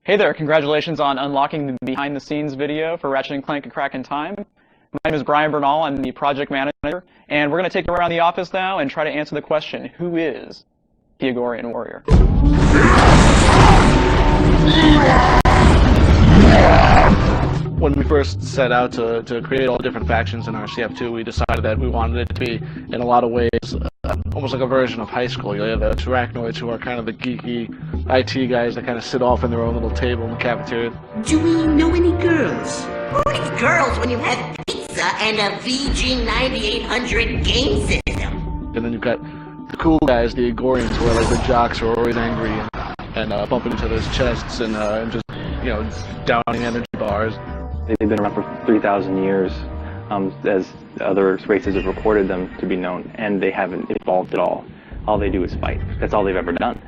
Hey there, congratulations on unlocking the behind-the-scenes video for Ratchet and Clank: A Crack in Time. My name is Brian Bernal, I'm the project manager, and we're going to take you around the office now and try to answer the question, who is the Agorian Warrior? When we first set out to create all the different factions in RCF2, we decided that we wanted it to be, in a lot of ways, almost like a version of high school. You have the arachnoids who are kind of the geeky IT guys that kind of sit off in their own little table in the cafeteria. Do we know any girls? Who needs girls when you have pizza and a VG9800 game system? And then you've got the cool guys, the Agorians, who are like the jocks who are always angry and bumping each other's chests and just, you know, downing energy bars. They've been around for 3,000 years, as other races have recorded them to be known, and they haven't evolved at all. All they do is fight. That's all they've ever done.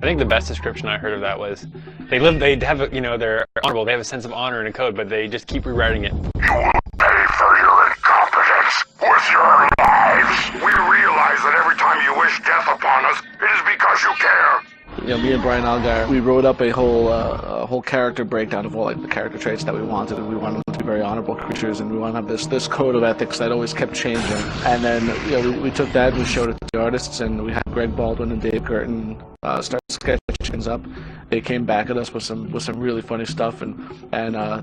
I think the best description I heard of that was they have, you know, they're honorable, they have a sense of honor and a code, but they just keep rewriting it. You will pay for your incompetence with your lives. We realize that every time you wish death upon us, it is because you care. You know, me and Brian Algar, we wrote up a whole character breakdown of all like the character traits that we wanted, and we wanted them to be very honorable creatures, and we want to have this code of ethics that always kept changing. And then, you know, we took that, we showed it to the artists, and we had Greg Baldwin and Dave Curtin start sketching things up. They came back at us with some really funny stuff, and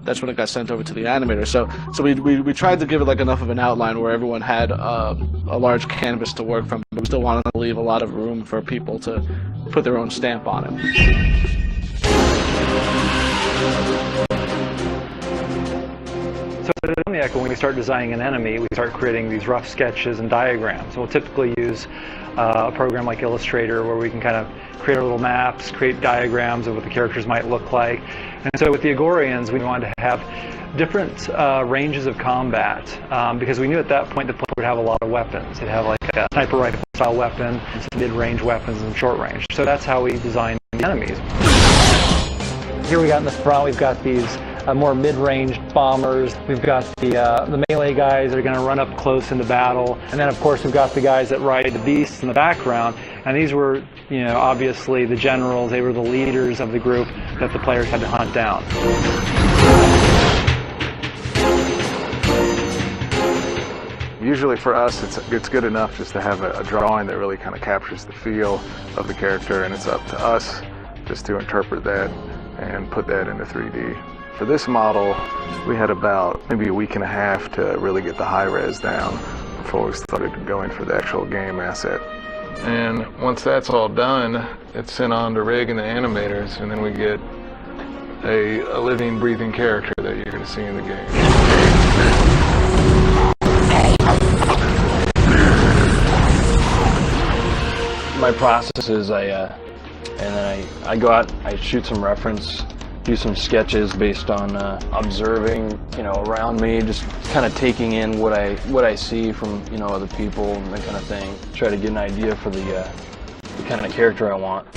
that's when it got sent over to the animator. So we tried to give it like enough of an outline where everyone had a large canvas to work from, but we still wanted to leave a lot of room for people to put their own stamp on it. So at Insomniac, when we start designing an enemy, we start creating these rough sketches and diagrams. We'll typically use a program like Illustrator where we can kind of create our little maps, create diagrams of what the characters might look like. And so with the Agorians, we wanted to have different ranges of combat because we knew at that point the player would have a lot of weapons. They'd have like a sniper rifle style weapon, some mid-range weapons, and short range. So that's how we designed the enemies. Here we got in the front, we've got these more mid-range bombers. We've got the melee guys that are going to run up close into battle, and then of course we've got the guys that ride the beasts in the background. And these were, you know, obviously the generals. They were the leaders of the group that the players had to hunt down. Usually for us, it's good enough just to have a drawing that really kind of captures the feel of the character, and it's up to us just to interpret that and put that into 3D. For this model, we had about maybe a week and a half to really get the high res down before we started going for the actual game asset. And once that's all done, it's sent on to Rig and the animators, and then we get a living, breathing character that you're going to see in the game. My process is I go out, I shoot some reference, do some sketches based on observing, you know, around me, just kind of taking in what I see from, you know, other people and that kind of thing. Try to get an idea for the kind of character I want.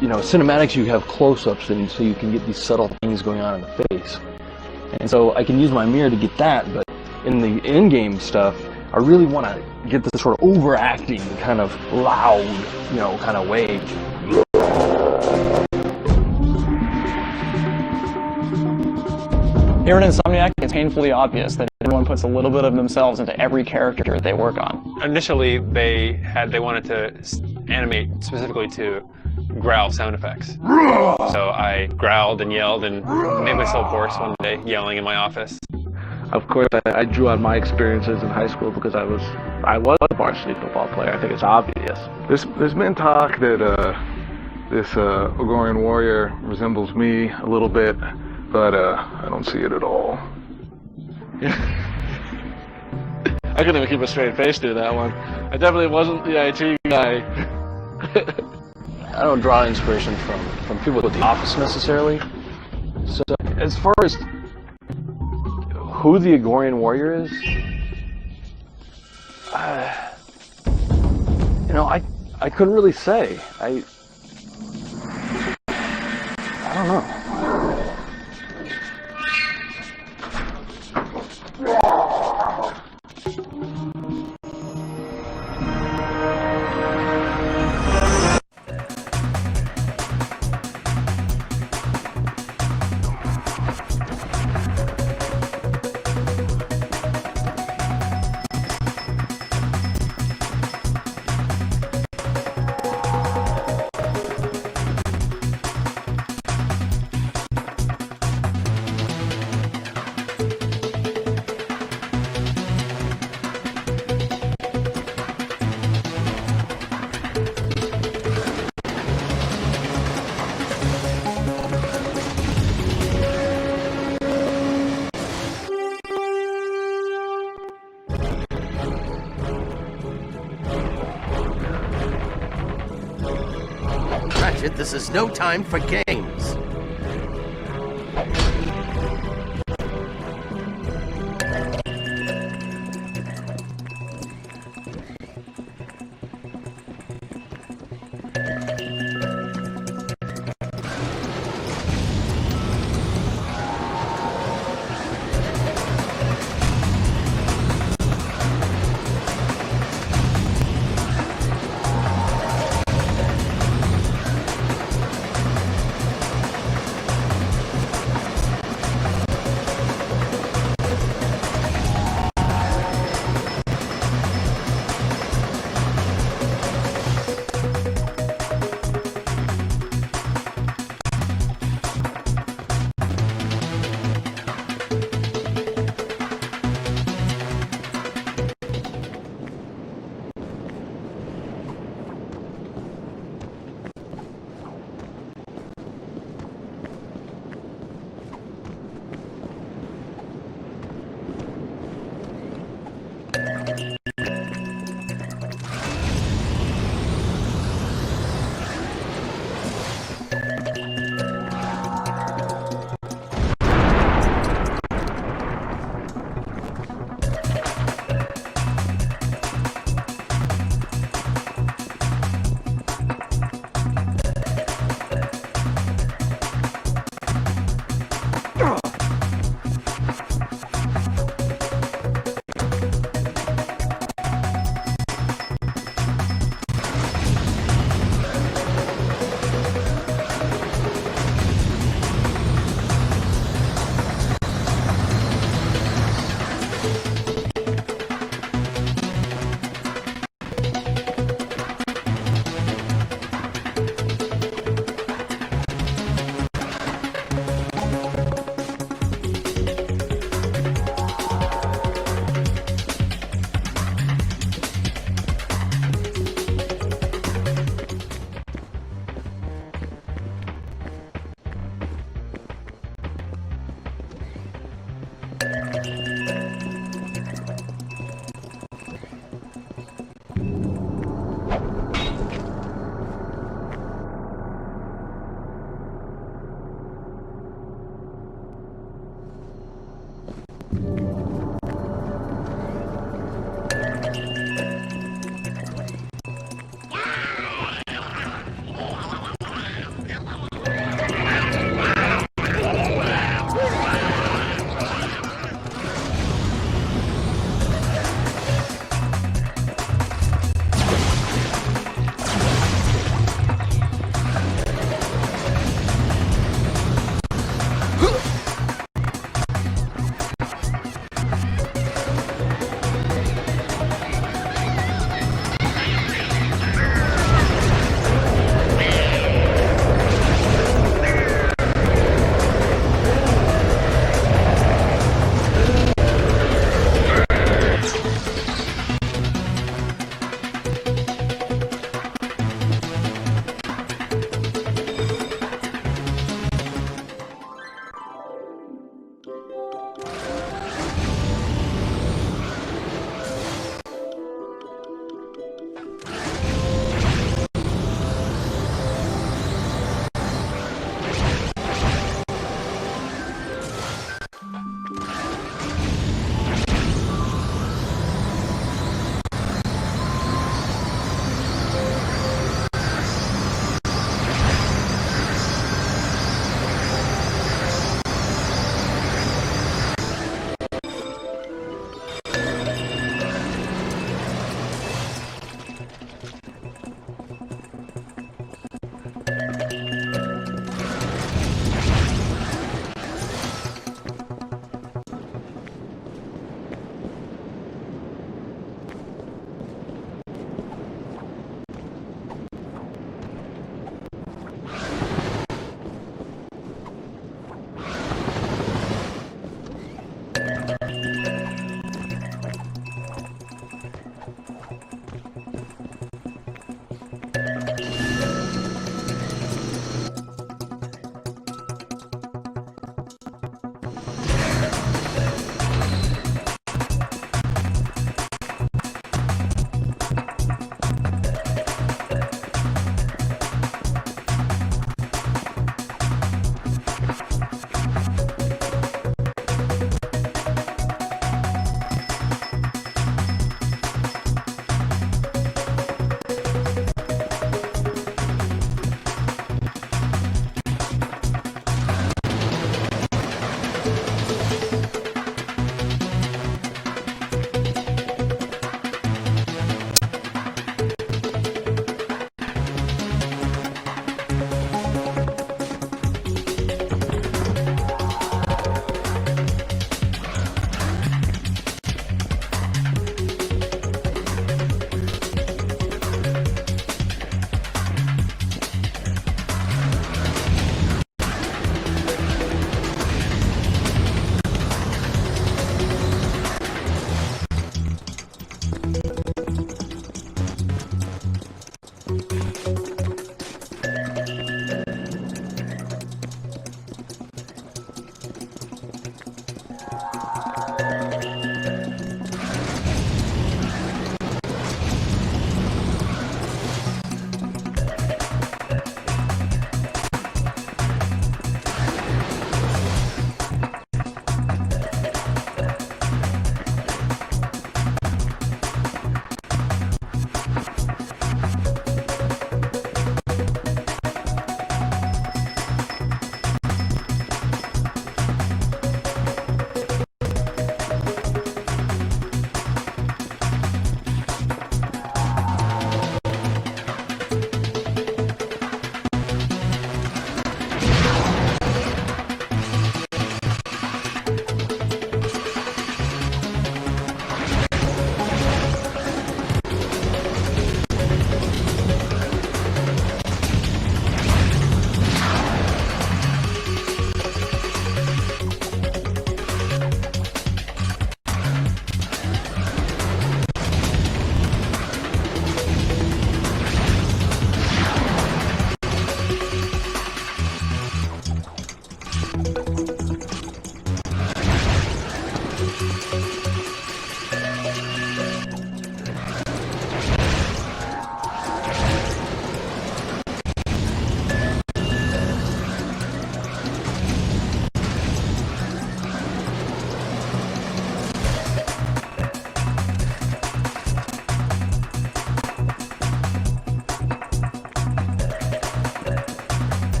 You know, cinematics, you have close-ups, and so you can get these subtle things going on in the face. And so I can use my mirror to get that, but in the in-game stuff, I really want to get this sort of overacting, kind of loud, you know, kind of way. Here at Insomniac, it's painfully obvious that everyone puts a little bit of themselves into every character they work on. Initially, they wanted to animate specifically to growl sound effects. So I growled and yelled and made myself worse one day, yelling in my office. Of course, I drew on my experiences in high school because I was a varsity football player. I think it's obvious. There's been talk that this Agorian warrior resembles me a little bit, but I don't see it at all. I couldn't even keep a straight face through that one. I definitely wasn't the IT guy. I don't draw inspiration from people with the office necessarily. So as far as who the Agorian warrior is, you know, I couldn't really say. I don't know. Ratchet. This is no time for games.